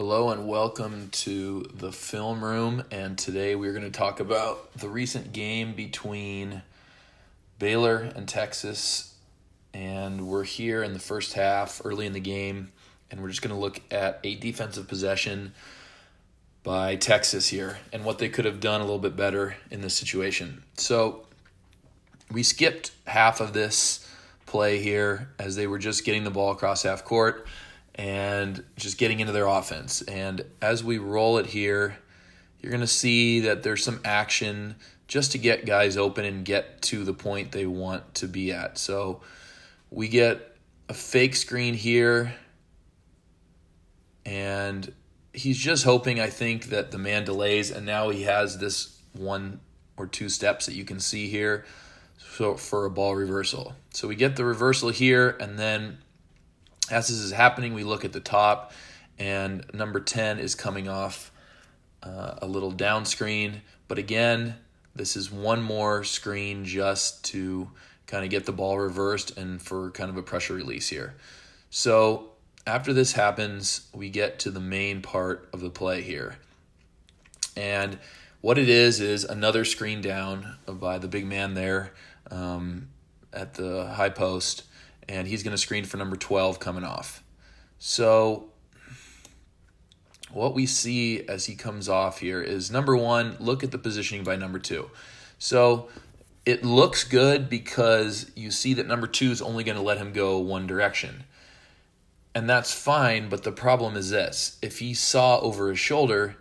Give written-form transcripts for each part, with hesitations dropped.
Hello and welcome to the film room, and today we're going to talk about the recent game between Baylor and Texas, and we're here in the first half, early in the game, and we're just going to look at a defensive possession by Texas here and what they could have done a little bit better in this situation. So we skipped half of this play here as they were just getting the ball across half court and just getting into their offense. And as we roll it here, you're going to see that there's some action just to get guys open and get to the point they want to be at. So we get a fake screen here, and he's just hoping, I think, that the man delays, and now he has this one or two steps that you can see here for a ball reversal. So we get the reversal here, and then as this is happening, we look at the top, and number 10 is coming off a little down screen. But again, this is one more screen just to kind of get the ball reversed and for kind of a pressure release here. So after this happens, we get to the main part of the play here. And what it is another screen down by the big man there at the high post. And he's going to screen for number 12 coming off. So what we see as he comes off here is, number one, look at the positioning by number 2. So it looks good because you see that number 2 is only going to let him go one direction. And that's fine, but the problem is this. If he saw over his shoulder,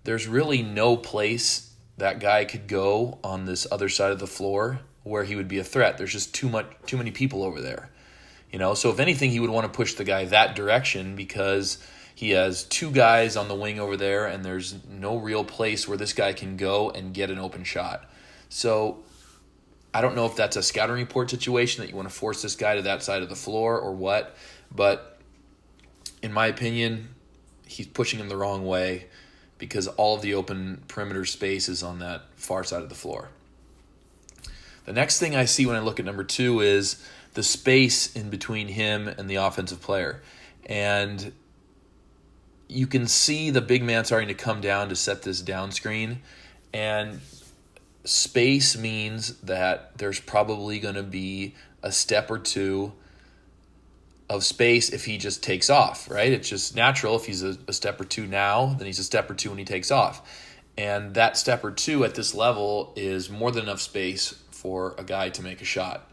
there's really no place that guy could go on this other side of the floor where he would be a threat. There's just too many people over there. So if anything, he would want to push the guy that direction because he has 2 guys on the wing over there, and there's no real place where this guy can go and get an open shot. So I don't know if that's a scouting report situation that you want to force this guy to that side of the floor or what, but in my opinion, he's pushing him the wrong way because all of the open perimeter space is on that far side of the floor. The next thing I see when I look at number 2 is the space in between him and the offensive player. And you can see the big man starting to come down to set this down screen. And space means that there's probably going to be a step or two of space if he just takes off, right? It's just natural. If he's a step or two now, then he's a step or two when he takes off. And that step or two at this level is more than enough space for a guy to make a shot.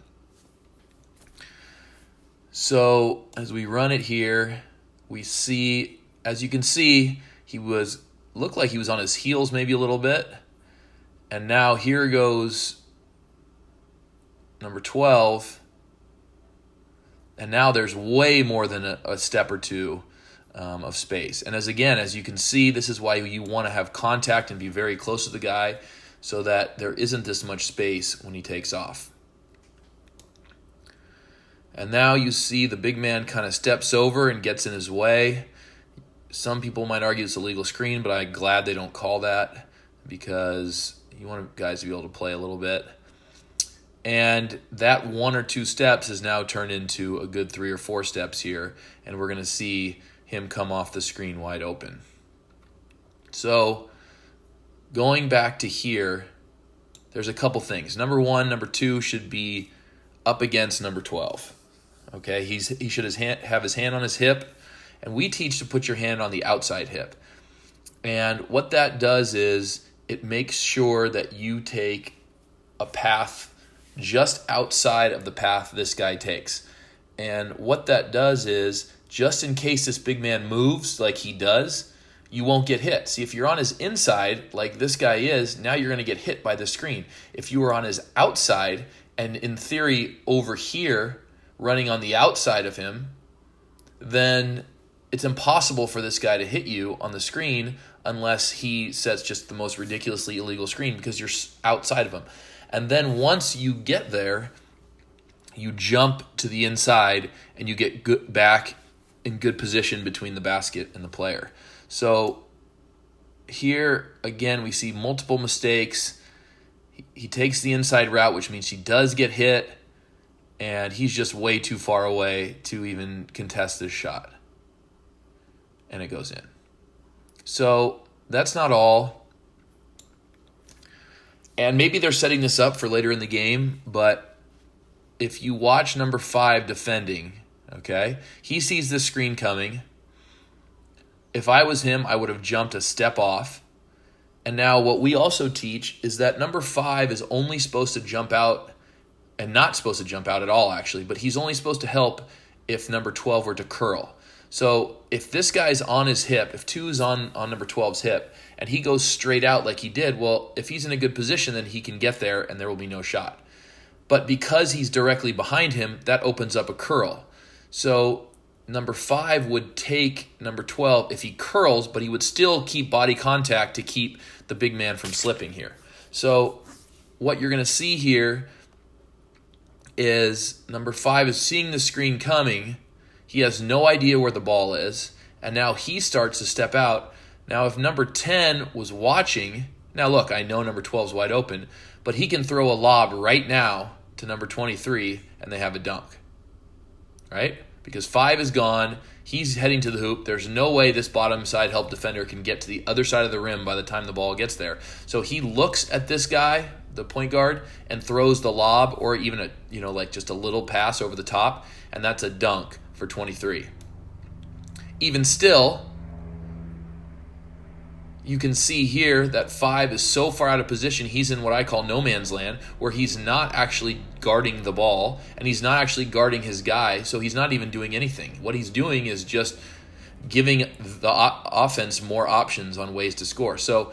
So as we run it here, we see, as you can see, he looked like he was on his heels maybe a little bit. And now here goes number 12. And now there's way more than a step or two of space. And as you can see, this is why you want to have contact and be very close to the guy so that there isn't this much space when he takes off. And now you see the big man kind of steps over and gets in his way. Some people might argue it's a legal screen, but I'm glad they don't call that because you want guys to be able to play a little bit. And that 1 or 2 steps has now turned into a good 3 or 4 steps here, and we're going to see him come off the screen wide open. So going back to here, there's a couple things. Number 1, number 2 should be up against number 12. Okay, he should have his hand on his hip, and we teach to put your hand on the outside hip. And what that does is it makes sure that you take a path just outside of the path this guy takes. And what that does is, just in case this big man moves like he does, you won't get hit. See, if you're on his inside, like this guy is, now you're going to get hit by the screen. If you were on his outside, and in theory over here, running on the outside of him, then it's impossible for this guy to hit you on the screen unless he sets just the most ridiculously illegal screen because you're outside of him. And then once you get there, you jump to the inside and you get back in good position between the basket and the player. So here, again, we see multiple mistakes. He takes the inside route, which means he does get hit, and he's just way too far away to even contest this shot. And it goes in. So that's not all. And maybe they're setting this up for later in the game, but if you watch number 5 defending, okay, he sees this screen coming. If I was him, I would have jumped a step off. And now what we also teach is that number 5 is only supposed to jump out, and not supposed to jump out at all, actually, but he's only supposed to help if number 12 were to curl. So if this guy's on his hip, if 2 is on number 12's hip, and he goes straight out like he did, well, if he's in a good position, then he can get there and there will be no shot. But because he's directly behind him, that opens up a curl. So number 5 would take number 12 if he curls, but he would still keep body contact to keep the big man from slipping here. So what you're going to see here is number 5 is seeing the screen coming. He has no idea where the ball is, and now he starts to step out. Now if number 10 was watching, now look, I know number 12 is wide open, but he can throw a lob right now to number 23, and they have a dunk, right? Because 5 is gone, he's heading to the hoop. There's no way this bottom side help defender can get to the other side of the rim by the time the ball gets there. So he looks at this guy, the point guard, and throws the lob or even just a little pass over the top, and that's a dunk for 23. Even still, you can see here that 5 is so far out of position, he's in what I call no man's land, where he's not actually guarding the ball, and he's not actually guarding his guy, so he's not even doing anything. What he's doing is just giving the offense more options on ways to score. So,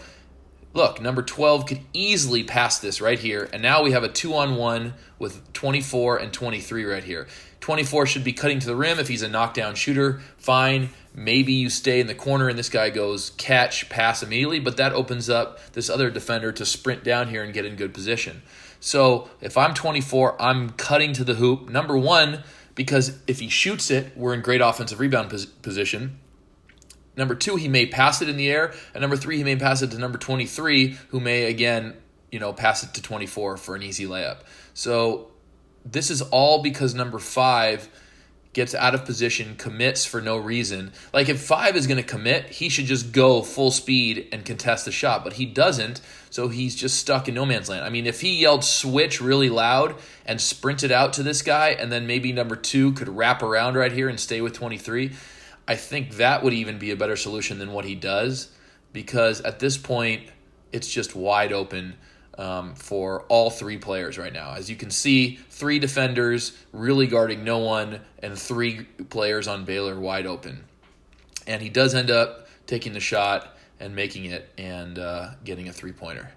look, number 12 could easily pass this right here, and now we have a 2-on-1 with 24 and 23 right here. 24 should be cutting to the rim. If he's a knockdown shooter, fine. Maybe you stay in the corner and this guy goes catch, pass immediately, but that opens up this other defender to sprint down here and get in good position. So if I'm 24, I'm cutting to the hoop. Number 1, because if he shoots it, we're in great offensive rebound position. Number 2, he may pass it in the air. And number 3, he may pass it to number 23, who may, again, pass it to 24 for an easy layup. So this is all because number 5 gets out of position, commits for no reason. Like if 5 is going to commit, he should just go full speed and contest the shot, but he doesn't, so he's just stuck in no man's land. I mean, if he yelled switch really loud and sprinted out to this guy, and then maybe number 2 could wrap around right here and stay with 23, I think that would even be a better solution than what he does, because at this point, it's just wide open for all 3 players right now. As you can see, 3 defenders really guarding no one, and 3 players on Baylor wide open. And he does end up taking the shot and making it and getting a 3-pointer.